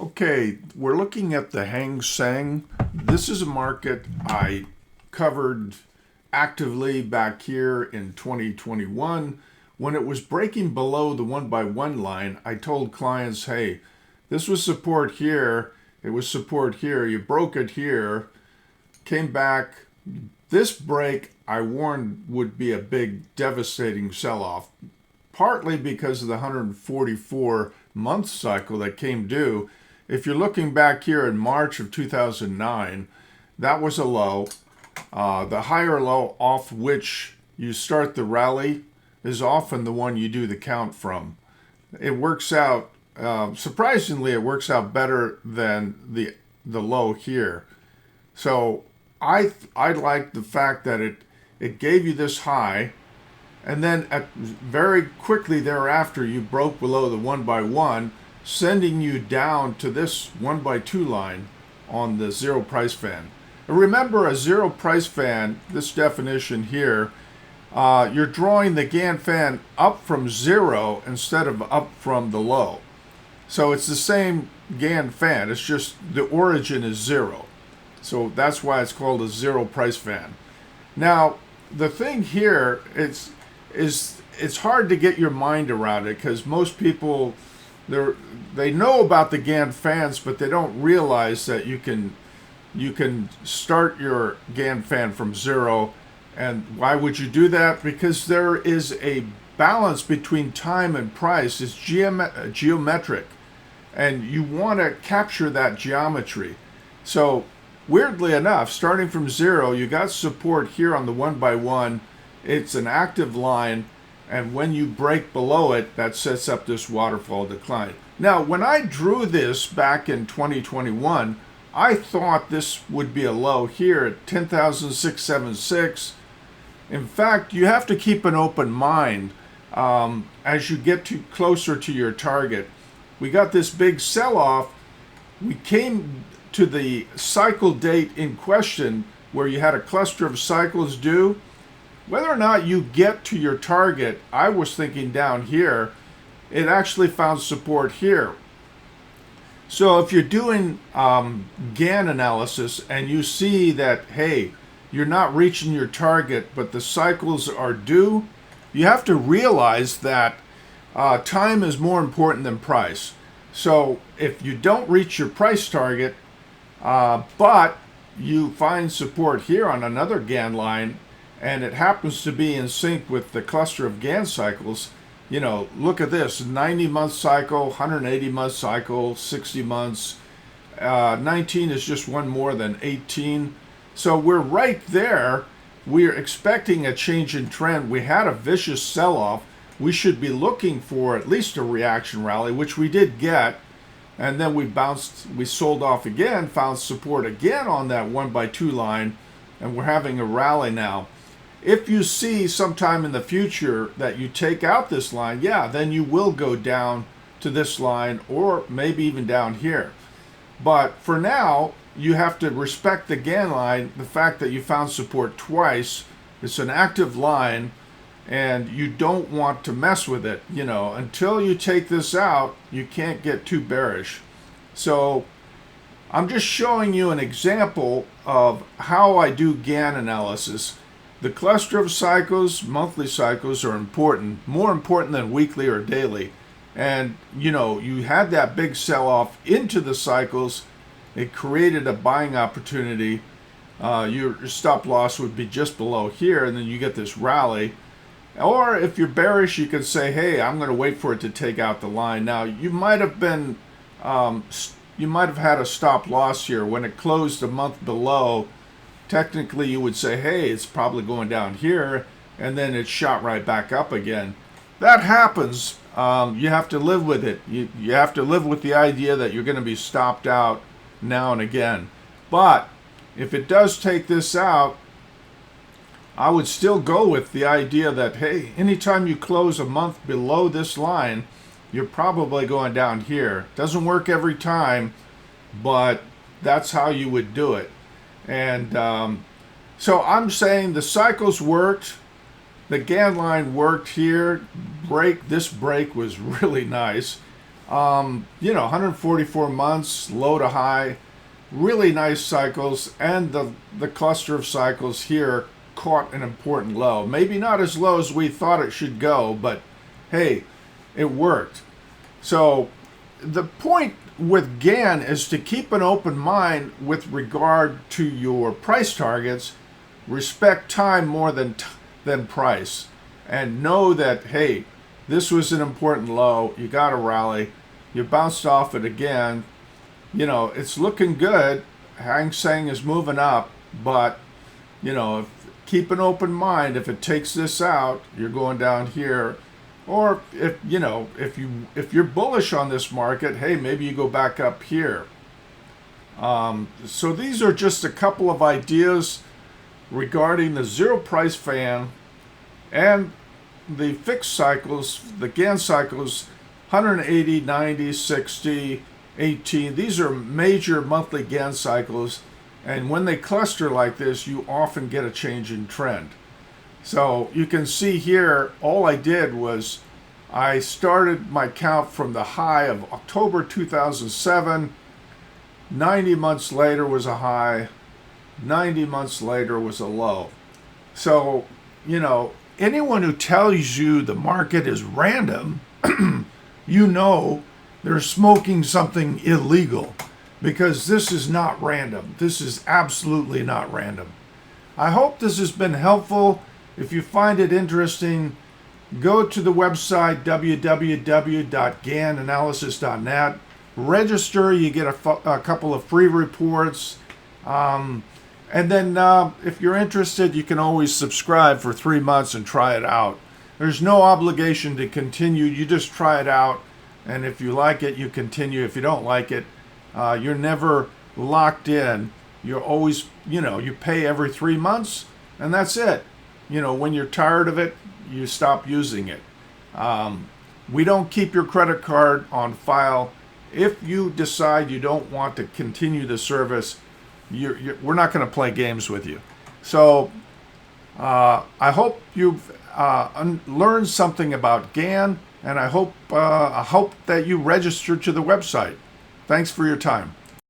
Okay, we're looking at the Hang Seng. This is a market I covered actively back here in 2021. When it was breaking below the 1 by 1 line, I told clients, hey, this was support here, it was support here, you broke it here, came back. This break, I warned, would be a big, devastating sell off, partly because of the 144-month cycle that came due. If you're looking back here in March of 2009, that was a low. The higher low off which you start the rally is often the one you do the count from. It works out, surprisingly, it works out better than the low here. So I like the fact that it gave you this high, and then very quickly thereafter you broke below the 1 by 1, sending you down to this 1 by 2 line on the zero price fan. Remember, a zero price fan, this definition here, you're drawing the Gann fan up from zero instead of up from the low. So it's the same Gann fan, it's just the origin is zero. So that's why it's called a zero price fan. Now, the thing here is it's hard to get your mind around it because most people they know about the Gann fans, but they don't realize that you can start your Gann fan from zero. And why would you do that? Because there is a balance between time and price. It's geometric, and you want to capture that geometry. So weirdly enough, starting from zero, you got support here on the 1 by 1. It's an active line, and when you break below it, that sets up this waterfall decline. Now, when I drew this back in 2021, I thought this would be a low here at 10,676. In fact, you have to keep an open mind as you get closer to your target. We got this big sell-off. We came to the cycle date in question where you had a cluster of cycles due. Whether or not you get to your target, I was thinking down here, it actually found support here. So if you're doing Gann analysis and you see that, hey, you're not reaching your target, but the cycles are due, you have to realize that time is more important than price. So if you don't reach your price target, but you find support here on another Gann line, and it happens to be in sync with the cluster of Gann cycles, look at this, 90-month cycle, 180-month cycle, 60 months. 19 is just one more than 18. So we're right there. We're expecting a change in trend. We had a vicious sell-off. We should be looking for at least a reaction rally, which we did get. And then we sold off again, found support again on that 1 by 2 line, and we're having a rally now. If you see sometime in the future that you take out this line, yeah, then you will go down to this line or maybe even down here. But for now, you have to respect the Gann line, the fact that you found support twice. It's an active line, and you don't want to mess with it. Until you take this out, you can't get too bearish. So I'm just showing you an example of how I do Gann analysis. The cluster of cycles, monthly cycles, are important, more important than weekly or daily. And you had that big sell-off into the cycles. It created a buying opportunity. Your stop loss would be just below here, and then you get this rally. Or if you're bearish, you could say, hey, I'm going to wait for it to take out the line. Now, you might have had a stop loss here when it closed a month below. Technically, you would say, hey, it's probably going down here, and then it shot right back up again. That happens. You have to live with it. You have to live with the idea that you're going to be stopped out now and again. But if it does take this out, I would still go with the idea that, hey, anytime you close a month below this line, you're probably going down here. Doesn't work every time, but that's how you would do it. And so I'm saying the cycles worked. The Gann line worked here. This break was really nice. 144 months, low to high, really nice cycles, and the cluster of cycles here caught an important low. Maybe not as low as we thought it should go, but hey, it worked. So the point with GAN is to keep an open mind with regard to your price targets, respect time more than price, and know that, hey, this was an important low, you got to rally, you bounced off it again, it's looking good, Hang Seng is moving up, but keep an open mind. If it takes this out, you're going down here. Or if you're bullish on this market, hey, maybe you go back up here. So these are just a couple of ideas regarding the zero price fan and the fixed cycles, the GAN cycles, 180, 90, 60, 18. These are major monthly GAN cycles, and when they cluster like this, you often get a change in trend. So you can see here, all I did was I started my count from the high of October 2007. 90 months later was a high. 90 months later was a low. So, anyone who tells you the market is random, they're smoking something illegal, because this is not random. This is absolutely not random. I hope this has been helpful. If you find it interesting, go to the website www.gananalysis.net. Register, you get a couple of free reports. And then if you're interested, you can always subscribe for 3 months and try it out. There's no obligation to continue. You just try it out. And if you like it, you continue. If you don't like it, you're never locked in. You're always, you pay every 3 months, and that's it. When you're tired of it, you stop using it. We don't keep your credit card on file. If you decide you don't want to continue the service, we're not going to play games with you. So I hope you've learned something about GAN, and I hope that you register to the website. Thanks for your time.